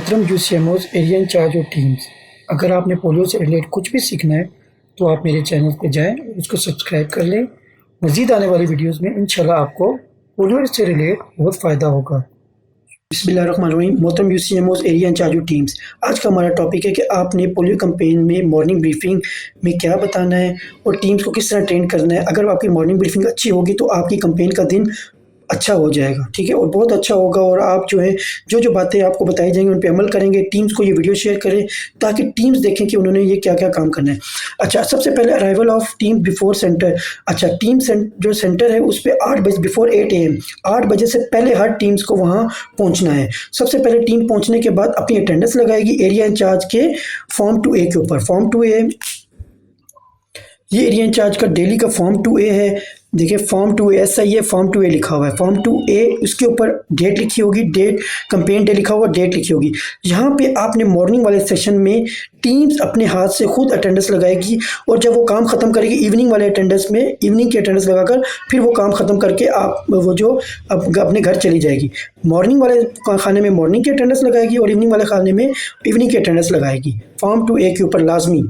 मोहतरम यूसीएमओज area in charge और teams, अगर आपने पोलियो से रिलेट कुछ भी सीखना है तो आप मेरे चैनल पे जाएं और उसको सब्सक्राइब कर लें। मज़ीद आने वाली वीडियोस में इंशाल्लाह आपको पोलियो से रिलेट बहुत फ़ायदा होगा। बिस्मिल्लाहिर्रहमानिर्रहीम। मोहतरम यूसीएमओज एरिया इंचार्ज और टीम्स, आज का हमारा टॉपिक है कि आपने पोलियो कैंपेन में मॉर्निंग ब्रीफिंग में क्या बताना है और टीम्स को किस तरह ट्रेन करना है। अगर आपकी मॉर्निंग ब्रीफिंग अच्छी होगी तो आपकी कैंपेन का दिन अच्छा हो जाएगा, ठीक है, और बहुत अच्छा होगा। और आप जो है जो बातें आपको बताई जाएंगी उन पे अमल करेंगे। टीम्स को ये वीडियो शेयर करें ताकि टीम्स देखें कि उन्होंने ये क्या क्या काम करना है। अच्छा, सबसे पहले arrival of team before centre. अच्छा, जो सेंटर है उस पर 8 बजे बिफोर 8 AM 8 बजे से पहले हर टीम्स को वहाँ पहुँचना है। सबसे पहले टीम पहुँचने के बाद अपनी अटेंडेंस लगाएगी एरिया इंचार्ज के फॉर्म 2A के ऊपर। फॉर्म 2A ये एरिया इंचार्ज का डेली का फॉर्म 2A है। देखिए फॉर्म 2A ऐसा ही है, फॉर्म 2A लिखा हुआ है। फॉर्म 2A उसके ऊपर डेट लिखी होगी, डेट कैंपेन डे लिखा हुआ, डेट लिखी होगी। यहाँ पे आपने मॉर्निंग वाले सेशन में टीम्स अपने हाथ से खुद अटेंडेंस लगाएगी और जब वो काम ख़त्म करेगी इवनिंग वाले अटेंडेंस में इवनिंग की अटेंडेंस लगाकर फिर वो काम ख़त्म करके आप वो जो अपने घर चली जाएगी। मॉर्निंग वाले खाने में मॉर्निंग की अटेंडेंस लगाएगी और इवनिंग वाले खाने में इवनिंग की अटेंडेंस लगाएगी फॉर्म 2A के ऊपर लाजमी।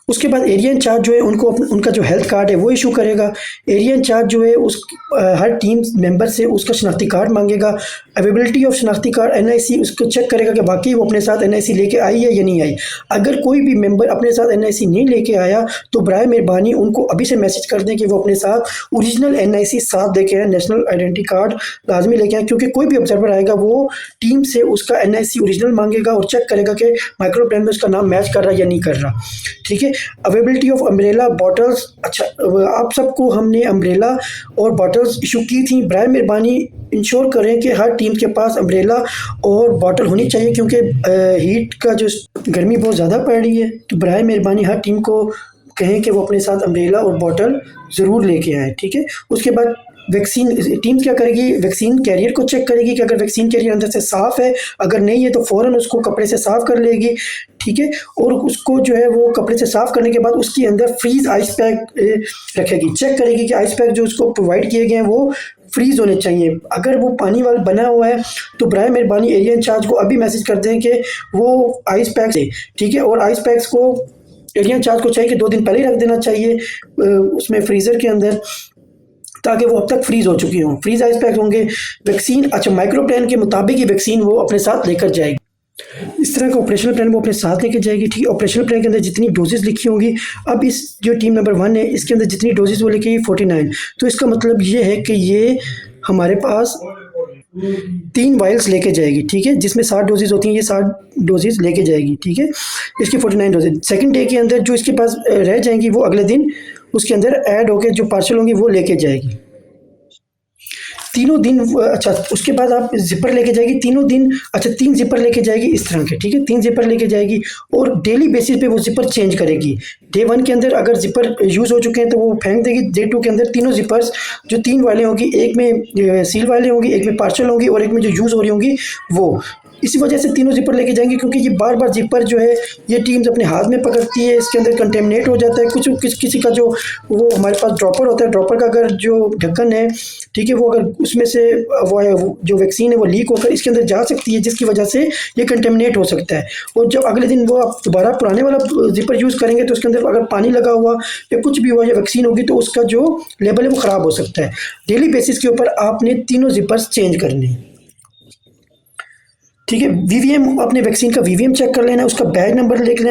उसके बाद एरिया इंचार्ज जो है उनको उनका जो हेल्थ कार्ड है वो इशू करेगा। एरिया इंचार्ज जो है उस हर टीम मेंबर से उसका शनाख्ती कार्ड मांगेगा। अवेलेबिलिटी ऑफ शनाख्ती कार्ड NIC उसको चेक करेगा कि बाकी वो अपने साथ NIC लेके आई है या नहीं आई। अगर कोई भी मेंबर अपने साथ NIC नहीं लेके आया तो बराए मेहरबानी उनको अभी से मैसेज कर दें कि वो अपने साथ ओरिजिनल NIC साथ लेके आए, नेशनल आइडेंटिटी कार्ड लाजमी लेके आए, क्योंकि कोई भी ऑब्जर्वर आएगा वो टीम से उसका NIC ओरिजिनल मांगेगा और चेक करेगा कि माइक्रो प्लान में उसका नाम मैच कर रहा है या नहीं कर रहा, ठीक है। Availability of umbrella bottles. अच्छा, आप सबको हमने अम्ब्रेला और बॉटल्स इशू की थी। बराए मेहरबानी इंश्योर करें कि हर टीम के पास अम्ब्रेला और बॉटल होनी चाहिए, क्योंकि हीट का जो गर्मी बहुत ज़्यादा पड़ रही है, तो बराए मेहरबानी हर टीम को कहें कि वो अपने साथ अम्ब्रेला और बॉटल ज़रूर लेके आए, ठीक है। उसके बाद वैक्सीन टीम क्या करेगी, वैक्सीन कैरियर को चेक करेगी कि अगर वैक्सीन कैरियर अंदर से साफ़ है, अगर नहीं है तो फ़ौरन उसको कपड़े से साफ़ कर लेगी, ठीक है। और उसको जो है वो कपड़े से साफ़ करने के बाद उसके अंदर फ्रीज आइस पैक रखेगी। चेक करेगी कि आइस पैक जो उसको प्रोवाइड किए गए हैं वो फ्रीज़ होने चाहिए। अगर वो पानी वाला बना हुआ है तो बराए मेहरबानी एरिया इंचार्ज को अभी मैसेज कर दें कि वो आइस पैक से, ठीक है। और आइस पैक्स को एरिया इंचार्ज को चाहिए कि 2 दिन पहले ही रख देना चाहिए उसमें फ्रीज़र के अंदर, ताकि वो अब तक फ्रीज हो चुकी हों। फ्रीज आइस पैक होंगे। वैक्सीन, अच्छा, माइक्रो प्लान के मुताबिक ही वैक्सीन वो अपने साथ लेकर जाएगी। इस तरह का ऑपरेशनल प्लान वो अपने साथ लेकर जाएगी, ठीक है। ऑपरेशनल प्लान के अंदर जितनी डोजेस लिखी होंगी, अब इस जो टीम नंबर 1 है इसके अंदर जितनी डोजेस वो लिखी 49, तो इसका मतलब ये है कि ये हमारे पास 3 वायल्स लेके जाएगी, ठीक है, जिसमें 60 डोजेज होती हैं, ये 60 डोजेज लेके जाएगी, ठीक है। इसकी 49 डोजेज सेकंड डे के अंदर जो इसके पास रह जाएंगी वो अगले दिन उसके अंदर ऐड होके जो पार्सल होंगी वो लेके जाएगी तीनों दिन। अच्छा, उसके बाद आप जिपर लेके जाएगी तीनों दिन। अच्छा, 3 जिपर लेके जाएगी इस तरह के, ठीक है, 3 जिपर लेके जाएगी और डेली बेसिस पे वो जिपर चेंज करेगी। डे 1 के अंदर अगर जिपर यूज़ हो चुके हैं तो वो फेंक देगी। डे 2 के अंदर तीनों जिपर्स जो 3 वाले होंगी, एक में सील वाले होंगी, एक में पार्सल होंगी और एक में जो यूज़ हो रही होंगी वो, इसी वजह से तीनों जिपर लेके जाएंगे, क्योंकि ये बार बार जिपर जो है ये टीम्स अपने हाथ में पकड़ती है, इसके अंदर कंटेमिनेट हो जाता है। किसी का जो वो हमारे पास ड्रॉपर होता है, ड्रॉपर का अगर जो ढक्कन है, ठीक है, वो अगर उसमें से वो जो वैक्सीन है वो लीक होकर इसके अंदर जा सकती है, जिसकी वजह से ये कंटेमिनेट हो सकता है। और जब अगले दिन वो आप दोबारा पुराने वाला जिपर यूज़ करेंगे तो उसके अंदर अगर पानी लगा हुआ या कुछ भी हुआ या वैक्सीन होगी तो उसका जो लेबल है वो ख़राब हो सकता है। डेली बेसिस के ऊपर आपने तीनों जिपर्स चेंज करने हैं, ठीक है। VVM, अपने वैक्सीन का VVM चेक कर लेना है, उसका बैग नंबर देख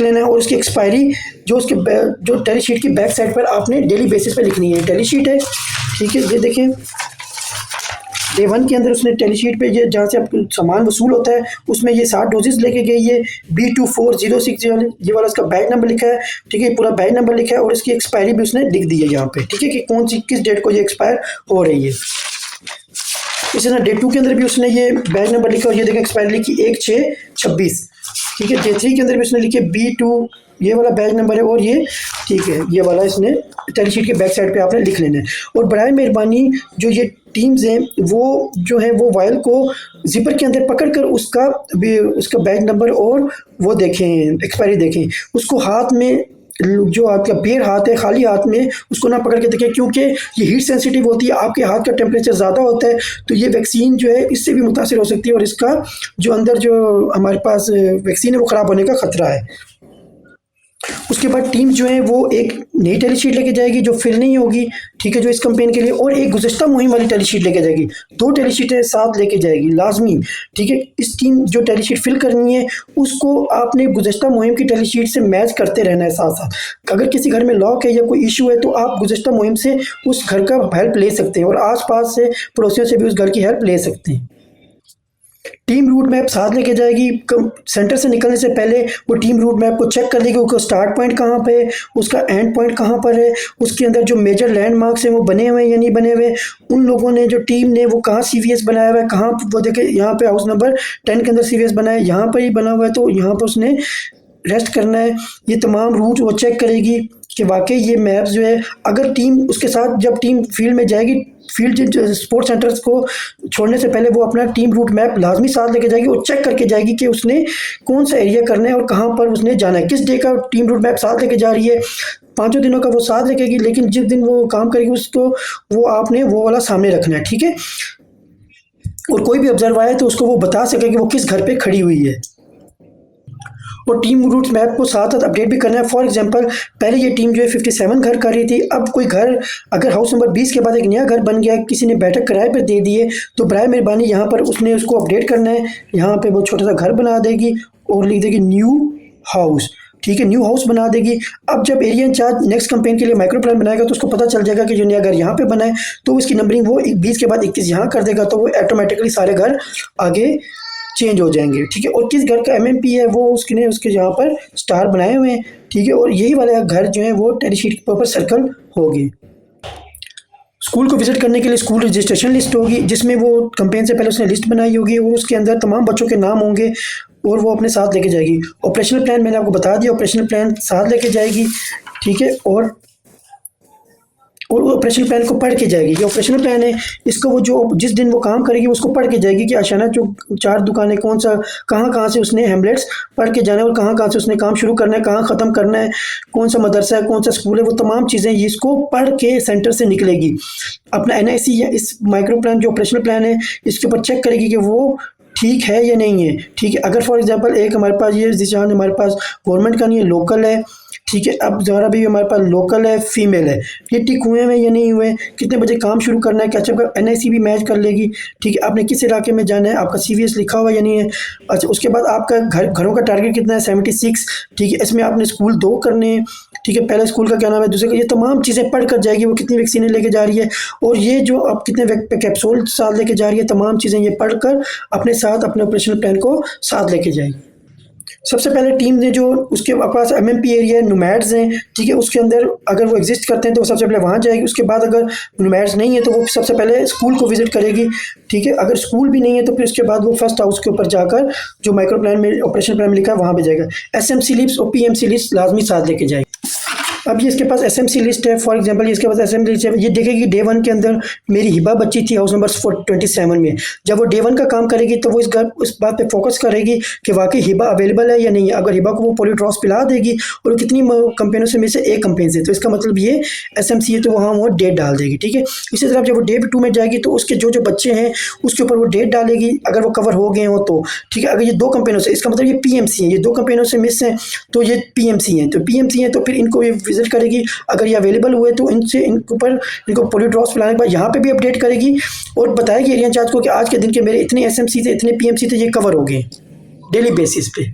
लेना है और उसकी एक्सपायरी जो उसके जो टैली शीट की बैक साइड पर आपने डेली बेसिस पे लिखनी है। टैली शीट है, ठीक है, ये देखें डे 1 के अंदर उसने टैली शीट पे ये जहाँ से आपको सामान वसूल होता है उसमें ये 60 डोजेस लेके गई है। B24060 ये वाला उसका बैग नंबर लिखा है, ठीक है, पूरा बैग नंबर लिखा है और इसकी एक्सपायरी भी उसने लिख दी है यहाँ पे, ठीक है, कि कौन सी किस डेट को ये एक्सपायर हो रही है। इसी तरह डे 2 के अंदर भी उसने ये बैग नंबर लिखा और ये देखें एक्सपायरी लिखी 1626, ठीक है। डे 3 के अंदर भी उसने लिखे B2 ये वाला बैग नंबर है और ये, ठीक है, ये वाला इसने टैली शीट के बैक साइड पे आपने लिख लेना है। और बराए मेहरबानी जो ये टीम्स हैं वो जो है वो वायल को जिपर के अंदर पकड़ कर उसका बैग नंबर और वो देखें, एक्सपायरी देखें, उसको हाथ में जो आपका बेर हाथ है खाली हाथ में उसको ना पकड़ के देखें, क्योंकि ये हीट सेंसिटिव होती है, आपके हाथ का टेम्परेचर ज़्यादा होता है तो ये वैक्सीन जो है इससे भी मुतासिर हो सकती है और इसका जो अंदर जो हमारे पास वैक्सीन है वो ख़राब होने का ख़तरा है। उसके बाद टीम जो है वो एक नई टेली शीट लेके जाएगी जो फिल नहीं होगी, ठीक है, जो इस कैंपेन के लिए, और एक गुज़श्ता मुहिम वाली टेली शीट लेके जाएगी। 2 टेली शीटें साथ लेके जाएगी लाजमी, ठीक है। इस टीम जो टेली शीट फिल करनी है उसको आपने गुज़श्ता मुहिम की टेली शीट से मैच करते रहना है साथ साथ। अगर किसी घर में लॉक है या कोई इशू है तो आप गुज़श्ता मुहिम से उस घर का हेल्प ले सकते हैं और आस पास से पड़ोसियों से भी उस घर की हेल्प ले सकते हैं। टीम रूट मैप साथ लेके जाएगी, सेंटर से निकलने से पहले वो टीम रूट मैप को चेक कर लेगी, उसका स्टार्ट पॉइंट कहाँ पे है, उसका एंड पॉइंट कहाँ पर है, उसके अंदर जो मेजर लैंडमार्क्स हैं वो बने हुए हैं या नहीं बने हुए, उन लोगों ने जो टीम ने वो कहाँ सीवीएस बनाया हुआ है, कहाँ वो देखे यहाँ पे हाउस नंबर 10 के अंदर सीवीएस बना है, यहाँ पर ही बना हुआ है तो यहाँ पर उसने रेस्ट करना है। ये तमाम रूट वो चेक करेगी कि वाकई ये मैप्स जो है, अगर टीम उसके साथ जब टीम फील्ड में जाएगी, फील्ड स्पोर्ट्स सेंटर्स को छोड़ने से पहले वो अपना टीम रूट मैप लाजमी साथ लेके जाएगी और चेक करके जाएगी कि उसने कौन सा एरिया करना है और कहाँ पर उसने जाना है, किस डे का टीम रूट मैप साथ लेके जा रही है। 5 दिनों का वो साथ लेकेगी, लेकिन जिस दिन वो काम करेगी उसको वो आपने वो वाला सामने रखना है, ठीक है। और कोई भी ऑब्जर्व आए तो उसको वो बता सके कि वो किस घर पे खड़ी हुई है। और टीम रूट्स मैप को साथ साथ अपडेट भी करना है। फॉर एग्जांपल पहले ये टीम जो है 57 घर कर रही थी, अब कोई घर अगर हाउस नंबर 20 के बाद एक नया घर बन गया, किसी ने बैठक किराए पर दे दिए, तो बराए मेहरबानी यहाँ पर उसने उसको अपडेट करना है। यहाँ पे वो छोटा सा घर बना देगी और लिख देगी न्यू हाउस, ठीक है, न्यू हाउस बना देगी। अब जब एरिया इंचार्ज नेक्स्ट कैंपेन के लिए माइक्रो प्लान बनाएगा तो उसको पता चल जाएगा कि जो नया घर यहाँ पे बना है तो उसकी नंबरिंग वो 20 के बाद 21 यहाँ कर देगा, तो वो ऑटोमेटिकली सारे घर आगे चेंज हो जाएंगे, ठीक है। और किस घर का एमएमपी है वो उसके यहाँ पर स्टार बनाए हुए हैं, ठीक है। और यही वाले घर जो है वो टेली शीट के ऊपर सर्कल होगी। स्कूल को विजिट करने के लिए स्कूल रजिस्ट्रेशन लिस्ट होगी जिसमें वो कैंपेन से पहले उसने लिस्ट बनाई होगी और उसके अंदर तमाम बच्चों के नाम होंगे और वो अपने साथ लेके जाएगी। ऑपरेशनल प्लान मैंने आपको बता दिया, ऑपरेशनल प्लान साथ लेके जाएगी, ठीक है। और ऑपरेशनल प्लान को पढ़ के जाएगी। ये ऑपरेशनल प्लान है, इसको वो जो जिस दिन वो काम करेगी उसको पढ़ के जाएगी कि आशाना जो 4 दुकानें कौन सा कहाँ से उसने हेमलेट्स पढ़ के जाना है और कहाँ से उसने काम शुरू करना है, कहाँ ख़त्म करना है, कौन सा मदरसा है, कौन सा स्कूल है, वो तमाम चीज़ें इसको पढ़ के सेंटर से निकलेगी। अपना एनआईसी या इस माइक्रो प्लान जो ऑपरेशनल प्लान है इसके ऊपर चेक करेगी कि वो ठीक है या नहीं है, ठीक है। अगर फॉर एग्जांपल एक हमारे पास ये जिशान हमारे पास गवर्नमेंट का नहीं है, लोकल है, ठीक है। अब ज़रा भी हमारे पास लोकल है, फीमेल है, ये टिक हुए हैं या नहीं हुए, कितने बजे काम शुरू करना है, क्या अच्छा एनआईसी भी मैच कर लेगी, ठीक है। आपने किस इलाके में जाना है, आपका सीवीएस लिखा हुआ या नहीं है। अच्छा, उसके बाद आपका घरों का टारगेट कितना है, 76, ठीक है। इसमें आपने स्कूल 2 करने हैं, ठीक है। पहले स्कूल का क्या नाम है, दूसरे का, ये तमाम चीज़ें पढ़ कर जाएगी। वो कितनी वैक्सीनें लेके जा रही है और ये जो आप कितने कैप्सूल साथ लेके जा रही है, तमाम चीज़ें ये पढ़ कर अपने साथ अपने ऑपरेशनल प्लान को साथ लेके जाएगी। सबसे पहले टीम ने जो उसके पास एमएमपी एरिया नोमैड्स हैं, ठीक है, उसके अंदर अगर वो एग्जिस्ट करते हैं तो वो सबसे पहले वहाँ जाएगी। उसके बाद अगर नोमैड्स नहीं है तो वो सबसे पहले स्कूल को विजिट करेगी, ठीक है। अगर स्कूल भी नहीं है तो फिर उसके बाद वो फर्स्ट हाउस के ऊपर जाकर जो माइक्रो प्लान में ऑपरेशन प्लान में लिखा है वहाँ पे जाएगा। एसएमसी लिस्ट और पीएमसी लिस्ट लाजमी साथ लेके जाएगी। अब ये इसके पास एसएमसी लिस्ट है, फॉर एग्जांपल ये इसके पास एसएमसी लिस्ट है। ये देखेगी डे 1 के अंदर मेरी हिबा बच्ची थी हाउस नंबर 27 में। जब वो डे 1 का काम करेगी तो वो इस बात पे फोकस करेगी कि वाकई हिबा अवेलेबल है या नहीं है। अगर हिबा को वो पोलियो ड्रॉप्स पिला देगी और कितनी कंपेनों से में से एक कंपेन से, तो इसका मतलब ये एसएमसी है, तो वहाँ वो डेट डाल देगी, ठीक है। इसी तरह जब वो डे 2 में जाएगी तो उसके जो बच्चे हैं उसके ऊपर वो डेट डालेगी अगर वो कवर हो गए हो तो, ठीक है। अगर ये 2 कंपेनों से, इसका मतलब ये पीएमसी है, ये 2 कंपेनों से मिस हैं तो ये पीएमसी हैं, तो फिर इनको ये विजिट करेगी। अगर ये अवेलेबल हुए तो इनके ऊपर इनको पोलियो ड्रॉप्स पिलाने के बाद यहाँ पे भी अपडेट करेगी और बताएगी एरिया इंचार्ज को कि आज के दिन के मेरे इतने एसएमसी थे, इतने पीएमसी थे, ये कवर हो गए डेली बेसिस पे।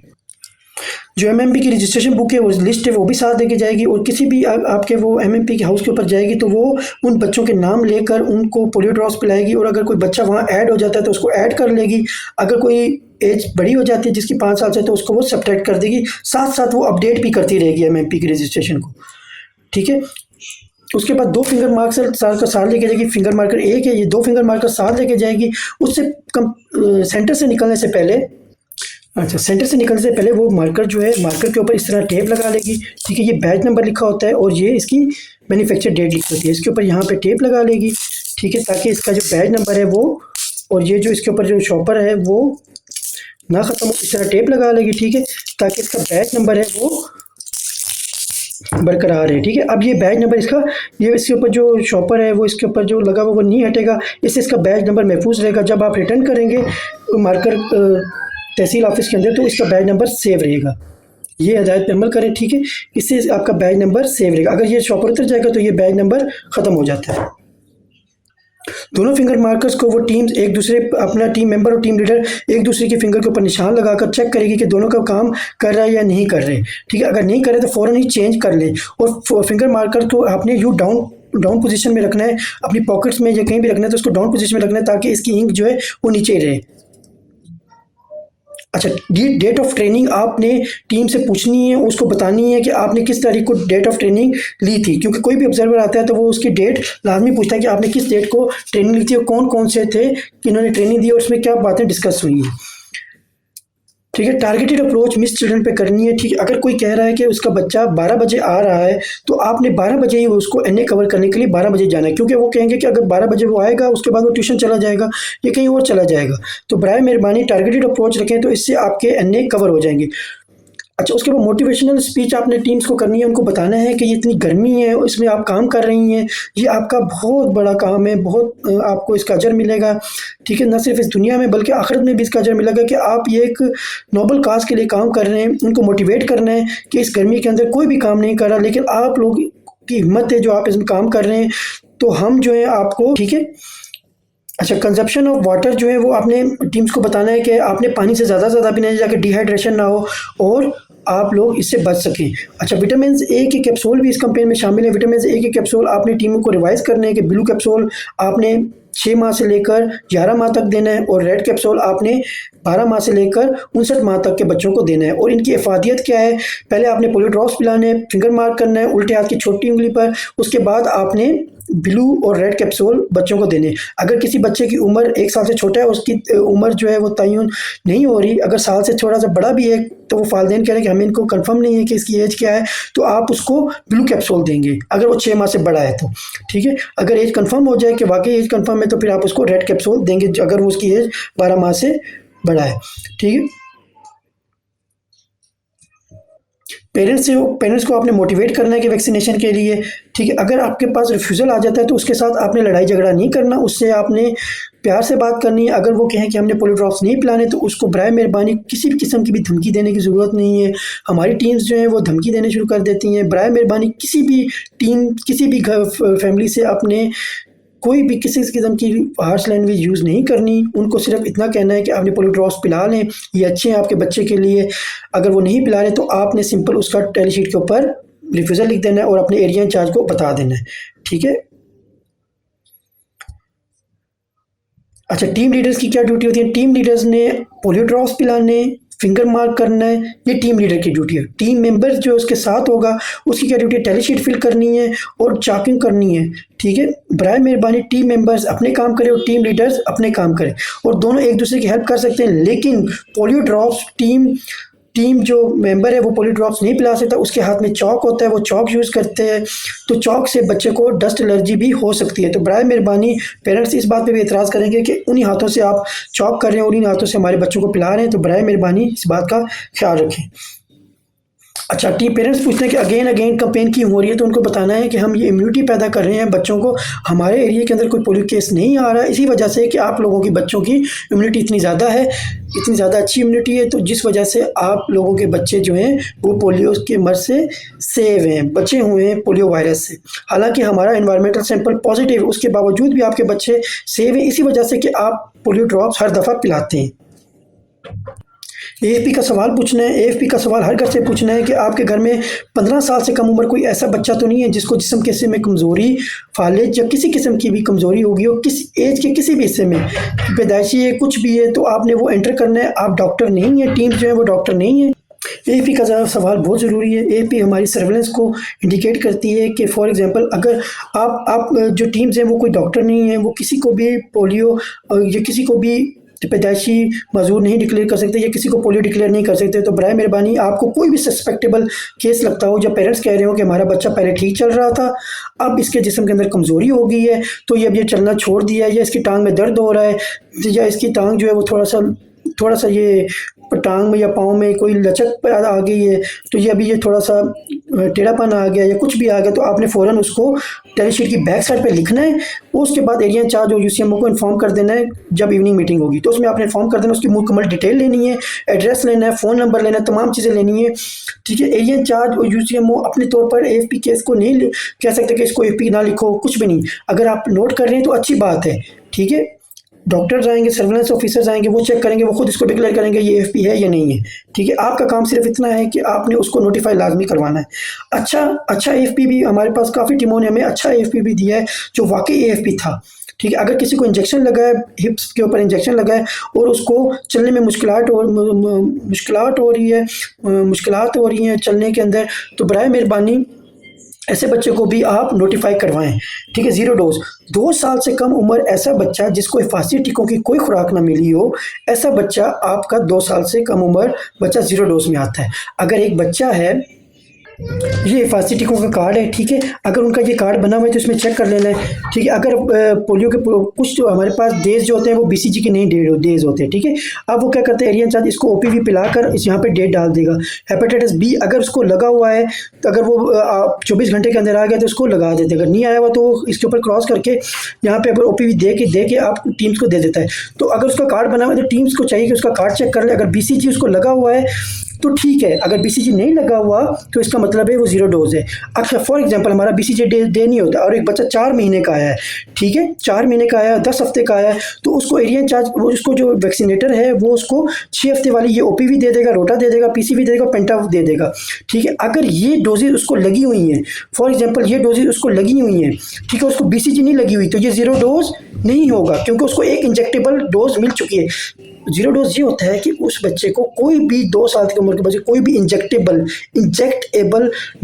जो एमएमपी की रजिस्ट्रेशन बुक है वो लिस्ट है वो भी साथ लेके जाएगी। और किसी भी आपके वो एमएमपी के हाउस के ऊपर जाएगी तो वो उन बच्चों के नाम लेकर उनको पोलियो ड्रॉप्स पिलाएगी और अगर कोई बच्चा वहाँ ऐड हो जाता है तो उसको ऐड कर लेगी। अगर कोई एज बड़ी हो जाती है जिसकी 5 साल से, तो उसको वो सब्ट्रैक्ट कर देगी। साथ साथ वो अपडेट भी करती रहेगी एमएमपी की रजिस्ट्रेशन को, ठीक है। उसके बाद 2 फिंगर मार्कर साथ लेके जाएगी। फिंगर मार्कर एक है, ये 2 फिंगर मार्कर साथ लेके जाएगी। उससे सेंटर से निकलने से पहले वो मार्कर जो है मार्कर के ऊपर इस तरह टेप लगा लेगी, ठीक है। ये बैच नंबर लिखा होता है और ये इसकी मैन्युफैक्चर डेट लिखी होती है। इसके ऊपर यहाँ पे टेप लगा लेगी, ठीक है, ताकि इसका जो बैच नंबर है वो और ये जो इसके ऊपर जो शॉपर है वो ना ख़त्म हो, इस तरह टेप लगा लेगी, ठीक है, ताकि इसका बैच नंबर है वो बरकरार है। ठीक है, अब ये बैच नंबर इसका, ये इसके ऊपर जो शॉपर है वो इसके ऊपर जो लगा हुआ वो नहीं हटेगा, इससे इसका बैच नंबर महफूज रहेगा। जब आप रिटर्न करेंगे मार्कर तहसील ऑफिस के अंदर तो इसका बैच नंबर सेव रहेगा। ये हदायत पे अमल करें। ठीक है, इससे आपका बैच नंबर सेव रहेगा। अगर ये शॉपर उतर जाएगा तो ये बैच नंबर ख़त्म हो जाता है। दोनों फिंगर मार्कर्स को वो टीम्स एक दूसरे, अपना टीम मेंबर और टीम लीडर एक दूसरे के फिंगर के ऊपर निशान लगाकर चेक करेगी कि दोनों का काम कर रहा है या नहीं कर रहे। ठीक है, अगर नहीं कर रहे तो फ़ौरन ही चेंज कर ले। और फिंगर मार्कर को आपने यू डाउन पोजीशन में रखना है, अपनी पॉकेट्स में या कहीं भी रखना है तो उसको डाउन पोजीशन में रखना है ताकि इसकी इंक जो है वो नीचे ही रहे। अच्छा, डेट ऑफ ट्रेनिंग आपने टीम से पूछनी है, उसको बतानी है कि आपने किस तारीख को डेट ऑफ ट्रेनिंग ली थी, क्योंकि कोई भी ऑब्जर्वर आता है तो वो उसकी डेट लाजमी पूछता है कि आपने किस डेट को ट्रेनिंग ली थी और कौन कौन से थे कि इन्होंने ट्रेनिंग दी और उसमें क्या बातें डिस्कस हुई हैं। ठीक है, टारगेटेड अप्रोच मिस चिल्ड्रन पे करनी है। ठीक है, अगर कोई कह रहा है कि उसका बच्चा 12 बजे आ रहा है तो आपने 12 बजे ही उसको एनए कवर करने के लिए 12 बजे जाना है, क्योंकि वो कहेंगे कि अगर 12 बजे वो आएगा उसके बाद वो ट्यूशन चला जाएगा या कहीं और चला जाएगा। तो बराए मेहरबानी टारगेटेड अप्रोच रखें तो इससे आपके एनए कवर हो जाएंगे। अच्छा, उसके बाद मोटिवेशनल स्पीच आपने टीम्स को करनी है, उनको बताना है कि ये इतनी गर्मी है और इसमें आप काम कर रही हैं, ये आपका बहुत बड़ा काम है, बहुत आपको इसका अजर मिलेगा। ठीक है, न सिर्फ इस दुनिया में बल्कि आखिरत में भी इसका अजर मिलेगा कि आप ये एक नोबल काज के लिए काम कर रहे हैं। उनको मोटिवेट करना है कि इस गर्मी के अंदर कोई भी काम नहीं कर रहा, लेकिन आप लोग की हिम्मत है जो आप इसमें काम कर रहे हैं, तो हम जो है आपको, ठीक है। अच्छा, कंजप्शन ऑफ वाटर जो है वो आपने टीम्स को बताना है कि आपने पानी से ज़्यादा पीना है ताकि डिहाइड्रेशन ना हो और आप लोग इससे बच सकें। अच्छा, विटामिन ए के कैप्सूल भी इस कैंपेन में शामिल है। विटामिन ए के कैप्सूल आपने टीमों को रिवाइज करने हैं कि ब्लू कैप्सूल आपने 6 माह से लेकर 11 माह तक देना है और रेड कैप्सूल आपने 12 माह से लेकर 59 माह तक के बच्चों को देना है। और इनकी इफादियत क्या है? पहले आपने पोलियो ड्रॉप्स पिलाने हैं, फिंगर मार्क करना है उल्टे हाथ की छोटी उंगली पर, उसके बाद आपने ब्लू और रेड कैप्सूल बच्चों को देने। अगर किसी बच्चे की उम्र 1 साल से छोटा है, उसकी उम्र जो है वो तयन नहीं हो रही, अगर साल से थोड़ा सा बड़ा भी है तो वो वालिदैन कह रहे हैं कि हमें इनको कंफर्म नहीं है कि इसकी एज क्या है, तो आप उसको ब्लू कैप्सूल देंगे अगर वो 6 माह से बड़ा है तो। ठीक है, अगर एज कंफर्म हो जाए कि वाकई एज कंफर्म है तो फिर आप उसको रेड कैप्सूल देंगे अगर वो उसकी एज 12 माह से बड़ा है। ठीक है, पेरेंट्स को आपने मोटिवेट करना है कि वैक्सीनेशन के लिए। ठीक है, अगर आपके पास रिफ्यूज़ल आ जाता है तो उसके साथ आपने लड़ाई झगड़ा नहीं करना, उससे आपने प्यार से बात करनी है। अगर वो कहें कि हमने पोलियो ड्रॉप्स नहीं पिलाने तो उसको बराए मेहरबानी किसी भी किस्म की भी धमकी देने की ज़रूरत नहीं है। हमारी टीम्स जो हैं वो धमकी देने शुरू कर देती हैं। बराए मेहरबानी किसी भी टीम, किसी भी फैमिली से अपने कोई भी किसी किस्म की हार्श लैंग्वेज यूज़ नहीं करनी। उनको सिर्फ इतना कहना है कि आपने पोलियो ड्रॉप्स पिला लें, ये अच्छे हैं आपके बच्चे के लिए। अगर वो नहीं पिला रहे तो आपने सिंपल उसका टेली शीट के ऊपर रिफ्यूज़ल लिख देना है और अपने एरिया इंचार्ज को बता देना है। ठीक है। अच्छा, टीम लीडर्स की क्या ड्यूटी होती है? टीम लीडर्स ने पोलियो ड्रॉप्स पिलाने, फिंगर मार्क करना है, ये टीम लीडर की ड्यूटी है। टीम मेंबर जो उसके साथ होगा उसकी क्या ड्यूटी है? टैली शीट फिल करनी है और चाकिंग करनी है। ठीक है, बराए मेहरबानी टीम मेंबर्स अपने काम करें और टीम लीडर्स अपने काम करें, और दोनों एक दूसरे की हेल्प कर सकते हैं। लेकिन पोलियो ड्रॉप्स टीम जो मेंबर है वो पोलियो ड्रॉप्स नहीं पिला सकता, उसके हाथ में चौक होता है, वो चौक यूज़ करते हैं, तो चौक से बच्चे को डस्ट एलर्जी भी हो सकती है। तो बराए मेहरबानी पेरेंट्स इस बात पे भी एतराज़ करेंगे कि उन्हीं हाथों से आप चौक कर रहे हैं, उन्हीं हाथों से हमारे बच्चों को पिला रहे हैं, तो बराए मेहरबानी इस बात का ख्याल रखें। अच्छा, टीम पेरेंट्स पूछते हैं कि अगेन कैंपेन क्यों हो रही है, तो उनको बताना है कि हम ये इम्यूनिटी पैदा कर रहे हैं बच्चों को, हमारे एरिया के अंदर कोई पोलियो केस नहीं आ रहा है इसी वजह से कि आप लोगों की बच्चों की इम्यूनिटी इतनी ज़्यादा है, इतनी ज़्यादा अच्छी इम्यूनिटी है, तो जिस वजह से आप लोगों के बच्चे जो हैं वो पोलियो के मर्ज से सेव हैं, बचे हुए हैं पोलियो वायरस से। हालांकि हमारा एनवायरमेंटल सैंपल पॉजिटिव है, उसके बावजूद भी आपके बच्चे सेव हैं इसी वजह से कि आप पोलियो ड्रॉप्स हर दफ़ा पिलाते हैं। एएफपी का सवाल पूछना है। एएफपी का सवाल हर घर से पूछना है कि आपके घर में 15 साल से कम उम्र कोई ऐसा बच्चा तो नहीं है जिसको जिस्म के हिस्से में कमज़ोरी, फालिज या किसी किस्म की भी कमज़ोरी होगी हो, किसी एज के किसी भी हिस्से में, पैदाइशी है, कुछ भी है, तो आपने वो एंटर करना है। आप डॉक्टर नहीं है, टीम जो है वो डॉक्टर नहीं है। एएफपी का सवाल बहुत ज़रूरी है। एएफपी हमारी सर्वेलेंस को इंडिकेट करती है कि फॉर एग्जांपल अगर आप जो टीम्स हैं वो कोई डॉक्टर नहीं है, वो किसी को भी पोलियो या किसी को भी पैदाइशी मजूर नहीं डिक्लेयर कर सकते या किसी को पोलियो डिक्लेयर नहीं कर सकते, तो बराए मेहरबानी आपको कोई भी सस्पेक्टेबल केस लगता हो, जब पेरेंट्स कह रहे हो कि हमारा बच्चा पहले ठीक चल रहा था, अब इसके जिस्म के अंदर कमज़ोरी हो गई है, तो ये अब ये चलना छोड़ दिया है, या इसकी टांग में दर्द हो रहा है, या इसकी टांग जो है वो थोड़ा सा थोड़ा सा ये टांग में या पाँव में कोई लचक आ गई है, तो ये अभी ये थोड़ा सा टेढ़ापन आ गया या कुछ भी आ गया, तो आपने फ़ौरन उसको टेलीशीट की बैक साइड पे लिखना है। उसके बाद एरिया इंचार्ज और यूसीएमओ को इन्फॉर्म कर देना है। जब इवनिंग मीटिंग होगी तो उसमें आपने इन्फॉर्म कर देना, उसकी मुकम्मल डिटेल लेनी है, एड्रेस लेना है, फ़ोन नंबर लेना है, तमाम चीज़ें लेनी है। ठीक है, एरिया इंचार्ज और यूसीएमओ अपने तौर पर एएफपी केस को नहीं कह सकते कि इसको एएफपी ना लिखो, कुछ भी नहीं। अगर आप नोट कर रहे हैं तो अच्छी बात है। ठीक है, डॉक्टर्स आएंगे, सर्वेलेंस ऑफिसर्स आएंगे, वो चेक करेंगे, वो खुद इसको डिक्लेयर करेंगे ये एएफपी है या नहीं है। ठीक है, आपका काम सिर्फ इतना है कि आपने उसको नोटिफाई लाजमी करवाना है। अच्छा एएफपी भी हमारे पास काफ़ी टीमों ने हमें अच्छा एएफपी भी दिया है जो वाकई एएफपी था। ठीक है, अगर किसी को इंजेक्शन लगा है, हिप्स के ऊपर इंजेक्शन लगा है और उसको चलने में मुश्किलात हो रही हैं चलने के अंदर, तो बराए मेहरबानी ऐसे बच्चे को भी आप नोटिफाई करवाएं। ठीक है, 0 डोज। 2 साल से कम उम्र ऐसा बच्चा जिसको हिफाजती टीकों की कोई खुराक ना मिली हो, ऐसा बच्चा आपका 2 साल से कम उम्र बच्चा 0 डोज में आता है। अगर एक बच्चा है, ये हिफाजती टीकों का कार्ड है। ठीक है, अगर उनका ये कार्ड बना हुआ है तो इसमें चेक कर लेना है। ठीक है, अगर पोलियो के कुछ जो हमारे पास डेज जो होते हैं वो बीसीजी के नहीं डेज होते हैं। ठीक है, अब वो क्या करते हैं, एरिया इंचार्ज इसको ओपीवी पिलाकर इस यहाँ पे डेट डाल देगा। हेपेटाइटिस बी अगर उसको लगा हुआ है तो अगर वो 24 घंटे के अंदर आ गया तो उसको लगा देते, अगर नहीं आया हुआ तो इसके ऊपर क्रॉस करके यहाँ पे अगर ओपीवी दे के आप टीम्स को दे देता है। तो अगर उसका कार्ड बना हुआ है तो टीम्स को चाहिए कि उसका कार्ड चेक कर ले। अगर बीसीजी उसको लगा हुआ है तो ठीक है, अगर बीसीजी नहीं लगा हुआ तो इसका मतलब है वो 0 डोज है। अच्छा, फॉर एग्जांपल हमारा बीसीजी डे नहीं होता और एक बच्चा 4 महीने का आया है। ठीक है, 4 महीने का आया, 10 हफ्ते का आया है, तो उसको एरिया इंचार्ज उसको जो वैक्सीनेटर है वो उसको 6 हफ्ते वाली ये ओपीवी दे देगा, रोटा दे देगा, पीसीवी दे देगा, पेंटा दे देगा। ठीक है, अगर ये डोजेज उसको लगी हुई हैं, फॉर एग्जाम्पल ये डोजेज उसको लगी हुई हैं, ठीक है, उसको बीसीजी नहीं लगी हुई, तो ये 0 डोज नहीं होगा क्योंकि उसको एक इंजेक्टेबल डोज मिल चुकी है। 0 डोज ये होता है कि उस बच्चे को कोई भी 2 साल की उम्र के बच्चे कोई भी इंजेक्टेबल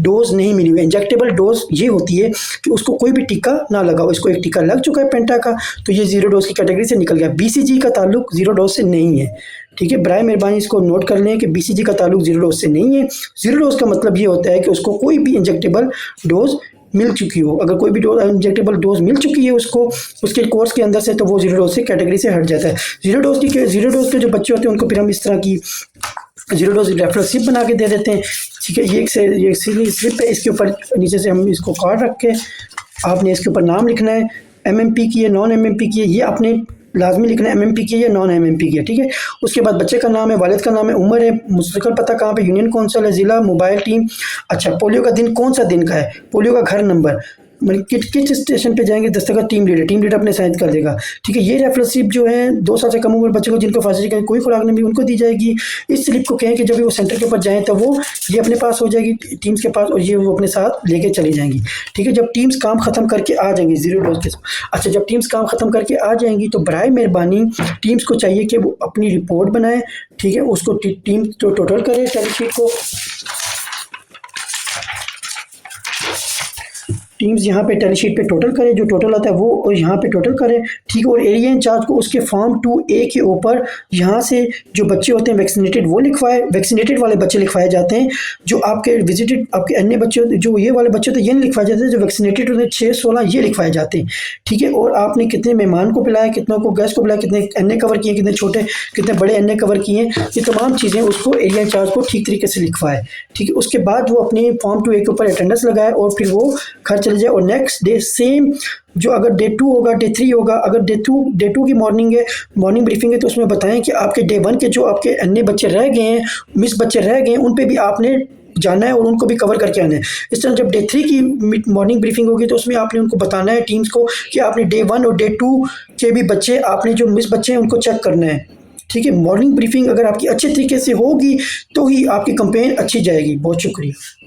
डोज नहीं मिली हुई। इंजेक्टेबल डोज ये होती है कि उसको कोई भी टीका ना लगा हो। इसको एक टीका लग चुका है पेंटा का, तो ये 0 डोज की कैटेगरी से निकल गया। बीसीजी का ताल्लुक 0 डोज से नहीं है। ठीक है, बराए मेहरबानी इसको नोट कर लें कि बीसीजी का ताल्लुक 0 डोज से नहीं है। 0 डोज का मतलब ये होता है कि उसको कोई भी इंजेक्टेबल डोज मिल चुकी हो। अगर कोई भी इंजेक्टेबल डोज मिल चुकी है उसको उसके कोर्स के अंदर से, तो वो 0 डोज से कैटेगरी से हट जाता है। 0 डोज के जो बच्चे होते हैं उनको फिर हम इस तरह की 0 डोज रेफरल स्लिप बना के दे देते हैं। ठीक है, ये एक स्लिप है, इसके ऊपर नीचे से हम इसको कार्ड रख के आपने इसके ऊपर नाम लिखना है, एमएमपी की है, नॉन एमएमपी की है, ये आपने लाजमी लिखना है, एमएमपी की है या नॉन एमएमपी की है। ठीक है, उसके बाद बच्चे का नाम है, वालिद का नाम है, उम्र है, मुस्तकिल पता कहाँ पे, यूनियन कौन सा है, ज़िला, मोबाइल टीम। अच्छा, पोलियो का दिन कौन सा दिन का है, पोलियो का घर नंबर, मतलब किस स्टेशन पे जाएंगे, दस्तखत टीम लीडर अपने साइन कर देगा। ठीक है, ये रेफरेंस स्लिप जो है 2 साल से कम उम्र बच्चों को जिनको फांसी का कोई खुराक नहीं मिली उनको दी जाएगी। इस स्लिप को कहें कि जब भी वो सेंटर के ऊपर जाएँ तो वो ये अपने पास हो जाएगी टीम्स के पास और ये वो अपने साथ लेके चली जाएंगी। ठीक है, जब टीम्स काम ख़त्म करके आ जाएंगी 0 डोज के साथ। अच्छा, जब टीम्स काम ख़त्म करके आ जाएंगी तो बराए मेहरबानी टीम्स को चाहिए कि वो अपनी रिपोर्ट बनाए। ठीक है, उसको टीम तो टोटल करे, टेलीशीट को टीम्स यहाँ पे टेलीशीट पे टोटल करे, जो टोटल आता है वो यहाँ पे टोटल करे। ठीक है, और एरिया इंचार्ज को उसके फॉर्म 2A के ऊपर यहाँ से जो बच्चे होते हैं वैक्सीनेटेड वो लिखवाए, वैक्सीनेटेड वाले बच्चे लिखवाए जाते हैं। जो आपके विजिटेड आपके अन्य बच्चे जो ये वाले बच्चे होते हैं ये नहीं लिखवाए जाते, जो वैक्सीनेटेड होते हैं 6-16 ये लिखवाए जाते हैं। ठीक है, और आपने कितने मेहमान को पिलाया, कितनों को गेस्ट को पिलाया, कितने अन्य कवर किए, कितने छोटे कितने बड़े अन्य कवर किए, ये तमाम चीज़ें उसको एरिया इंचार्ज को ठीक तरीके से लिखवाए। ठीक है, उसके बाद वो अपने फॉर्म 2A के ऊपर अटेंडेंस लगाए और फिर वो घर चले जाए। और नेक्स्ट डे सेम, जो अगर डे 2 होगा, डे 3 होगा, अगर डे 2 की मॉर्निंग है, मॉर्निंग ब्रीफिंग है, तो उसमें बताएं कि आपके डे 1 के जो आपके अन्य बच्चे रह गए हैं, मिस बच्चे रह गए हैं, उन पे भी आपने जाना है और उनको भी कवर करके आना है। इस तरह जब डे 3 की मॉर्निंग ब्रीफिंग होगी तो उसमें आपने उनको बताना है टीम्स को कि आपने डे 1 और डे 2 के भी बच्चे, आपने जो मिस बच्चे हैं उनको चेक करना है। ठीक है, मॉर्निंग ब्रीफिंग अगर आपकी अच्छे तरीके से होगी तो ही आपकी कंपेन अच्छी जाएगी। बहुत शुक्रिया।